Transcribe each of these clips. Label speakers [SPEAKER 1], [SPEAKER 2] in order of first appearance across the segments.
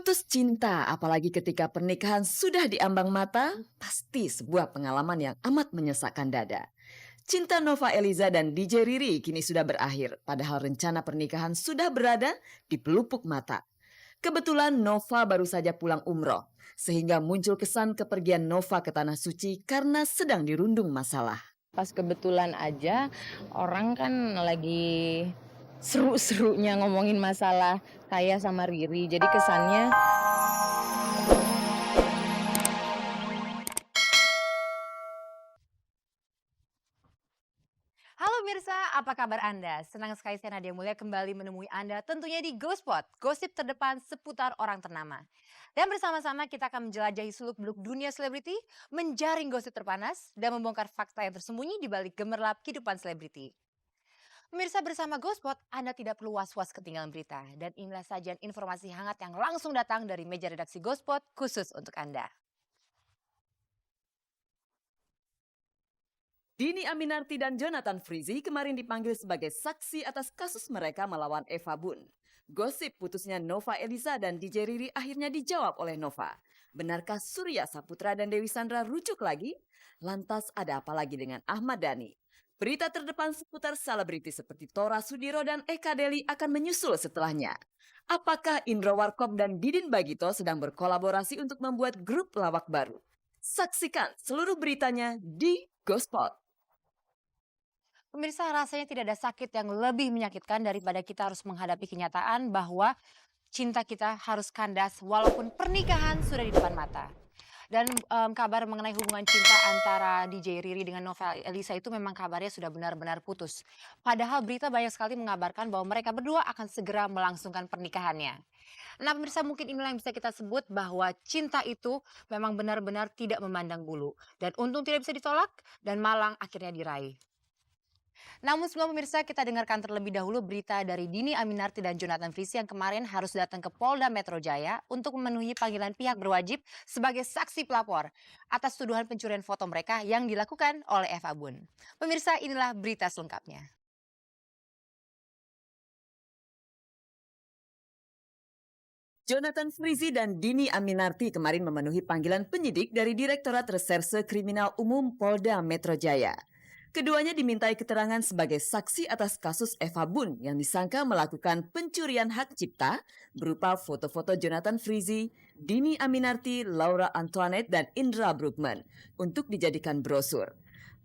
[SPEAKER 1] Putus cinta, apalagi ketika pernikahan sudah diambang mata, pasti sebuah pengalaman yang amat menyesakkan dada. Cinta Nova Eliza dan DJ Riri kini sudah berakhir, padahal rencana pernikahan sudah berada di pelupuk mata. Kebetulan Nova baru saja pulang umroh, sehingga muncul kesan kepergian Nova ke Tanah Suci karena sedang dirundung masalah.
[SPEAKER 2] Pas kebetulan aja orang kan lagi seru-serunya ngomongin masalah saya sama Riri. Jadi kesannya
[SPEAKER 3] Halo Mirsa, apa kabar Anda? Senang sekali saya Nadia Mulia kembali menemui Anda tentunya di Ghospot, gosip terdepan seputar orang ternama. Dan bersama-sama kita akan menjelajahi seluk-beluk dunia selebriti, menjaring gosip terpanas, dan membongkar fakta yang tersembunyi di balik gemerlap kehidupan selebriti. Pemirsa bersama Ghospot, Anda tidak perlu was-was ketinggalan berita. Dan inilah sajian informasi hangat yang langsung datang dari meja redaksi Ghospot khusus untuk Anda.
[SPEAKER 1] Dini Aminarti dan Jonathan Frizzy kemarin dipanggil sebagai saksi atas kasus mereka melawan Eva Bun. Gosip putusnya Nova Eliza dan DJ Riri akhirnya dijawab oleh Nova. Benarkah Surya Saputra dan Dewi Sandra rujuk lagi? Lantas ada apa lagi dengan Ahmad Dhani? Berita terdepan seputar selebriti seperti Tora Sudiro dan Eka Deli akan menyusul setelahnya. Apakah Indro Warkop dan Didin Bagito sedang berkolaborasi untuk membuat grup lawak baru? Saksikan seluruh beritanya di Ghospot.
[SPEAKER 3] Pemirsa, rasanya tidak ada sakit yang lebih menyakitkan daripada kita harus menghadapi kenyataan bahwa cinta kita harus kandas walaupun pernikahan sudah di depan mata. Dan kabar mengenai hubungan cinta antara DJ Riri dengan Nova Elisa itu memang kabarnya sudah benar-benar putus. Padahal berita banyak sekali mengabarkan bahwa mereka berdua akan segera melangsungkan pernikahannya. Nah pemirsa, mungkin inilah yang bisa kita sebut bahwa cinta itu memang benar-benar tidak memandang bulu. Dan untung tidak bisa ditolak dan malang akhirnya diraih. Namun sebelum pemirsa kita dengarkan terlebih dahulu berita dari Dini Aminarti dan Jonathan Frizzy yang kemarin harus datang ke Polda Metro Jaya untuk memenuhi panggilan pihak berwajib sebagai saksi pelapor atas tuduhan pencurian foto mereka yang dilakukan oleh Eva Bun. Pemirsa, inilah berita selengkapnya.
[SPEAKER 1] Jonathan Frizzy dan Dini Aminarti kemarin memenuhi panggilan penyidik dari Direktorat Reserse Kriminal Umum Polda Metro Jaya. Keduanya dimintai keterangan sebagai saksi atas kasus Eva Bun yang disangka melakukan pencurian hak cipta berupa foto-foto Jonathan Frizzy, Dini Aminarti, Laura Antoinette, dan Indra Bruggman untuk dijadikan brosur.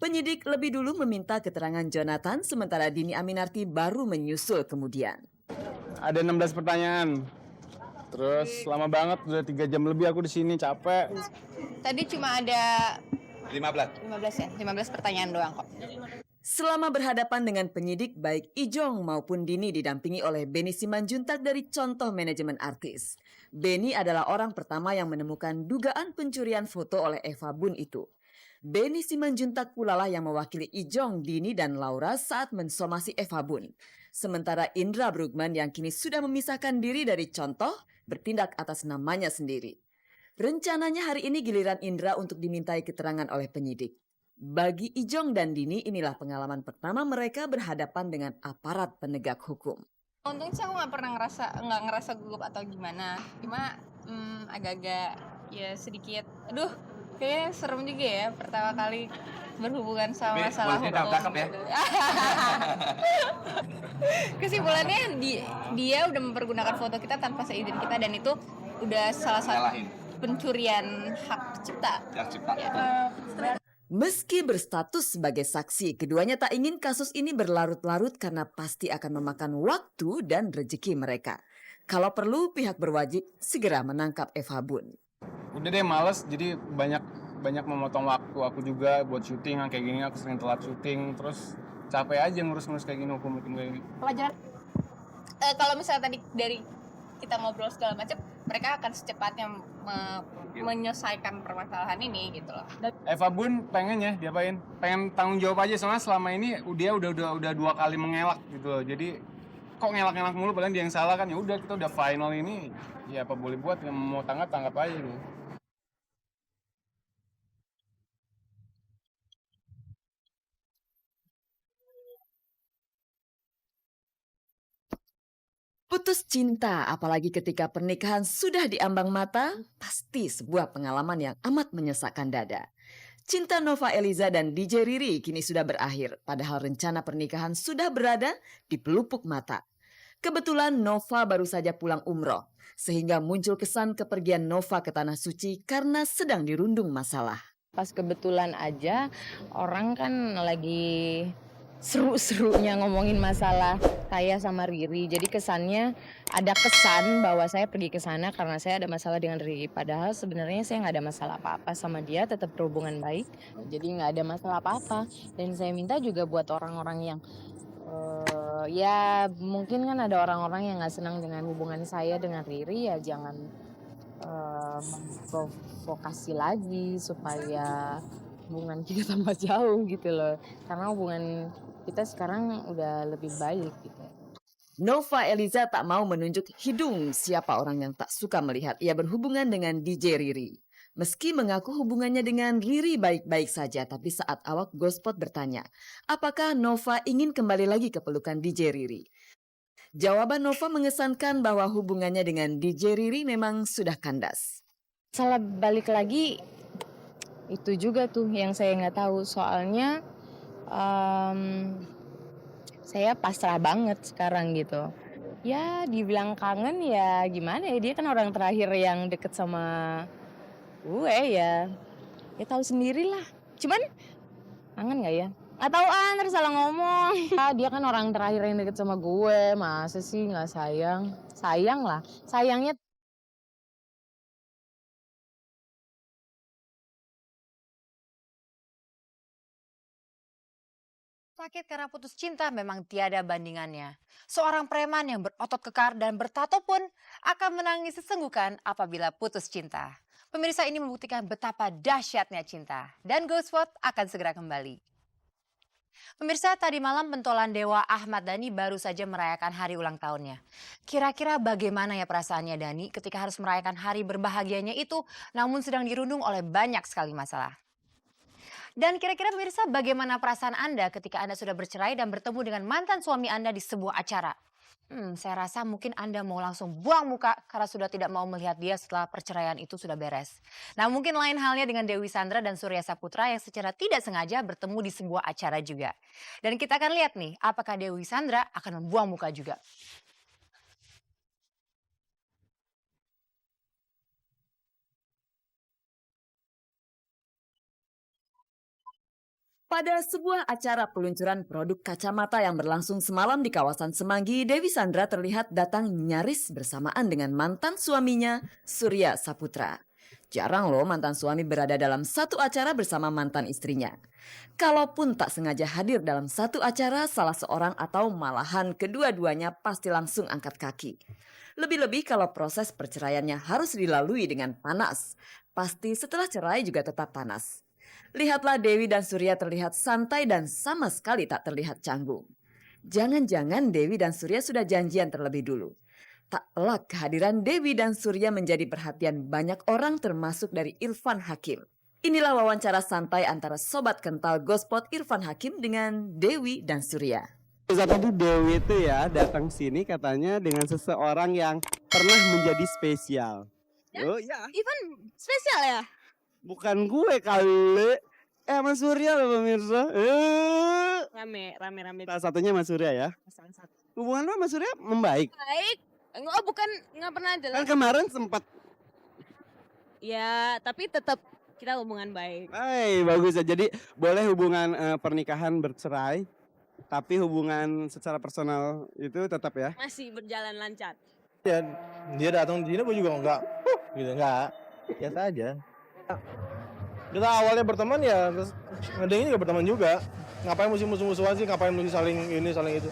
[SPEAKER 1] Penyidik lebih dulu meminta keterangan Jonathan sementara Dini Aminarti baru menyusul kemudian.
[SPEAKER 4] Ada 16 pertanyaan. Terus lama banget, udah 3 jam lebih aku di sini, capek.
[SPEAKER 2] tadi cuma ada
[SPEAKER 5] 15.
[SPEAKER 2] 15 ya, 15 pertanyaan doang kok.
[SPEAKER 1] Selama berhadapan dengan penyidik, baik Ijong maupun Dini didampingi oleh Beni Simanjuntak dari Contoh Manajemen Artis. Beni adalah orang pertama yang menemukan dugaan pencurian foto oleh Eva Bun itu. Beni Simanjuntak pula lah yang mewakili Ijong, Dini, dan Laura saat mensomasi Eva Bun. Sementara Indra Bruggman yang kini sudah memisahkan diri dari Contoh, bertindak atas namanya sendiri. Rencananya hari ini giliran Indra untuk dimintai keterangan oleh penyidik. Bagi Ijong dan Dini, inilah pengalaman pertama mereka berhadapan dengan aparat penegak hukum.
[SPEAKER 2] Untungnya sih aku nggak ngerasa gugup atau gimana. Cuma agak-agak ya sedikit. Aduh, kayaknya serem juga ya pertama kali berhubungan sama masalah
[SPEAKER 5] Boleh
[SPEAKER 2] hukum.
[SPEAKER 5] cakep ya?
[SPEAKER 2] Kesimpulannya dia udah mempergunakan foto kita tanpa seizin kita dan itu udah salah satu
[SPEAKER 5] Nyalahin.
[SPEAKER 2] pencurian hak cipta.
[SPEAKER 5] Hak cipta.
[SPEAKER 1] Meski berstatus sebagai saksi, keduanya tak ingin kasus ini berlarut-larut karena pasti akan memakan waktu dan rezeki mereka. Kalau perlu, pihak berwajib segera menangkap Eva Bun.
[SPEAKER 4] Udah deh males, jadi banyak memotong waktu aku juga buat syuting. Kayak gini aku sering telat syuting, terus capek aja ngurus-ngurus kayak gini, hukum kayak gini.
[SPEAKER 2] Pelajaran kalau misalnya tadi dari kita ngobrol segala macam, mereka akan secepatnya menyelesaikan permasalahan ini gitu loh.
[SPEAKER 4] Eva Bun pengen ya diapain? Pengen tanggung jawab aja, soalnya selama ini dia udah 2 kali mengelak gitu loh. Jadi kok ngelak-ngelak mulu padahal dia yang salah kan. Ya udah, kita udah final ini, ya apa boleh buat, yang mau tanggap aja gitu.
[SPEAKER 1] Putus cinta, apalagi ketika pernikahan sudah diambang mata, pasti sebuah pengalaman yang amat menyesakkan dada. Cinta Nova Eliza dan DJ Riri kini sudah berakhir, padahal rencana pernikahan sudah berada di pelupuk mata. Kebetulan Nova baru saja pulang umroh, sehingga muncul kesan kepergian Nova ke Tanah Suci karena sedang dirundung masalah.
[SPEAKER 5] Pas kebetulan aja orang kan lagi seru-serunya ngomongin masalah saya sama Riri. Jadi kesannya ada kesan bahwa saya pergi ke sana karena saya ada masalah dengan Riri. Padahal sebenarnya saya nggak ada masalah apa-apa sama dia, tetap berhubungan baik. Jadi nggak ada masalah apa-apa. Dan saya minta juga buat orang-orang yang ya mungkin kan ada orang-orang yang nggak senang dengan hubungan saya dengan Riri, ya jangan memprovokasi lagi supaya hubungan kita tambah jauh gitu loh. Karena hubungan kita sekarang udah lebih baik gitu.
[SPEAKER 1] Nova Eliza tak mau menunjuk hidung siapa orang yang tak suka melihat ia berhubungan dengan DJ Riri. Meski mengaku hubungannya dengan Riri baik-baik saja, tapi saat awak Gospot bertanya, apakah Nova ingin kembali lagi ke pelukan DJ Riri? Jawaban Nova mengesankan bahwa hubungannya dengan DJ Riri memang sudah kandas.
[SPEAKER 5] Salah balik lagi itu juga tuh yang saya nggak tahu, soalnya saya pasrah banget sekarang gitu. Ya dibilang kangen ya gimana ya, dia kan orang terakhir yang deket sama gue ya. Ya tahu sendirilah. Cuman kangen nggak ya? Nggak tahu ntar salah ngomong. Dia kan orang terakhir yang deket sama gue, masa sih nggak sayang? Sayang lah, sayangnya.
[SPEAKER 3] Sakit karena putus cinta memang tiada bandingannya. Seorang preman yang berotot kekar dan bertato pun akan menangis sesenggukan apabila putus cinta. Pemirsa, ini membuktikan betapa dahsyatnya cinta. Dan Ghostpot akan segera kembali. Pemirsa, tadi malam pentolan Dewa Ahmad Dhani baru saja merayakan hari ulang tahunnya. Kira-kira bagaimana ya perasaannya Dhani ketika harus merayakan hari berbahagianya itu, namun sedang dirundung oleh banyak sekali masalah. Dan kira-kira pemirsa, bagaimana perasaan Anda ketika Anda sudah bercerai dan bertemu dengan mantan suami Anda di sebuah acara? Saya rasa mungkin Anda mau langsung buang muka karena sudah tidak mau melihat dia setelah perceraian itu sudah beres. Nah, mungkin lain halnya dengan Dewi Sandra dan Surya Saputra yang secara tidak sengaja bertemu di sebuah acara juga. Dan kita akan lihat nih, apakah Dewi Sandra akan membuang muka juga.
[SPEAKER 1] Pada sebuah acara peluncuran produk kacamata yang berlangsung semalam di kawasan Semanggi, Dewi Sandra terlihat datang nyaris bersamaan dengan mantan suaminya, Surya Saputra. Jarang loh mantan suami berada dalam satu acara bersama mantan istrinya. Kalaupun tak sengaja hadir dalam satu acara, salah seorang atau malahan kedua-duanya pasti langsung angkat kaki. Lebih-lebih kalau proses perceraiannya harus dilalui dengan panas. Pasti setelah cerai juga tetap panas. Lihatlah Dewi dan Surya terlihat santai dan sama sekali tak terlihat canggung. Jangan-jangan Dewi dan Surya sudah janjian terlebih dulu. Tak pelak kehadiran Dewi dan Surya menjadi perhatian banyak orang termasuk dari Irfan Hakim. Inilah wawancara santai antara Sobat Kental Gospot Irfan Hakim dengan Dewi dan Surya.
[SPEAKER 6] Tadi Dewi itu ya datang sini katanya dengan seseorang yang pernah menjadi spesial.
[SPEAKER 5] Ya?
[SPEAKER 6] Oh ya.
[SPEAKER 5] Ivan spesial ya?
[SPEAKER 6] Bukan gue kali. Mas Surya loh pemirsa.
[SPEAKER 5] Rame.
[SPEAKER 6] Salah satunya Mas Surya ya.
[SPEAKER 5] Salah satu.
[SPEAKER 6] Hubungan lo Mas Surya membaik.
[SPEAKER 5] Baik. Enggak, bukan nggak pernah jelas.
[SPEAKER 6] Kan kemarin sempat.
[SPEAKER 5] Ya, tapi tetap kita hubungan baik.
[SPEAKER 6] Bagus ya. Jadi boleh hubungan pernikahan bercerai. Tapi hubungan secara personal itu tetap ya.
[SPEAKER 5] Masih berjalan lancar.
[SPEAKER 7] Ya, dia datang di sini gue juga enggak, gitu enggak, biasa aja. Kita awalnya berteman ya, terus ngedengin juga berteman juga. Ngapain mesti musuh-musuhan sih, ngapain mesti saling ini, saling itu.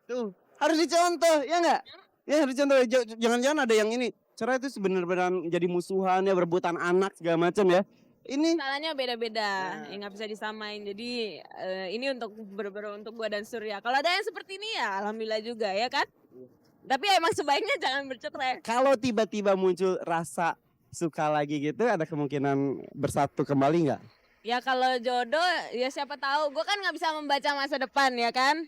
[SPEAKER 6] Tuh, harus dicontoh, ya enggak? Ya harus dicontoh, jangan-jangan ada yang ini. Cerai itu sebenarnya jadi musuhan ya, berebutan anak segala macam ya. Ini
[SPEAKER 8] salahnya beda-beda, ya nggak bisa disamain. Jadi ini untuk untuk gua dan Surya. Kalau ada yang seperti ini ya alhamdulillah juga ya kan. Tapi emang sebaiknya jangan bercerai.
[SPEAKER 6] kalau tiba-tiba muncul rasa suka lagi gitu, ada kemungkinan bersatu kembali nggak?
[SPEAKER 8] Ya kalau jodoh ya siapa tahu. Gua kan nggak bisa membaca masa depan ya kan.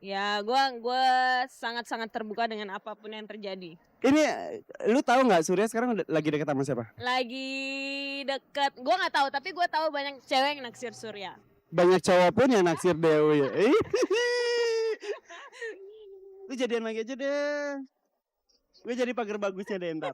[SPEAKER 8] Ya, gua sangat-sangat terbuka dengan apapun yang terjadi.
[SPEAKER 6] Ini lu tahu nggak Surya sekarang lagi dekat sama siapa?
[SPEAKER 8] Lagi deket, gua nggak tahu, tapi gua tahu banyak cewek yang naksir Surya.
[SPEAKER 6] Banyak cowok pun yang naksir Dewi ya. Lu jadian lagi aja deh. Gue jadi pagar bagusnya deh ntar.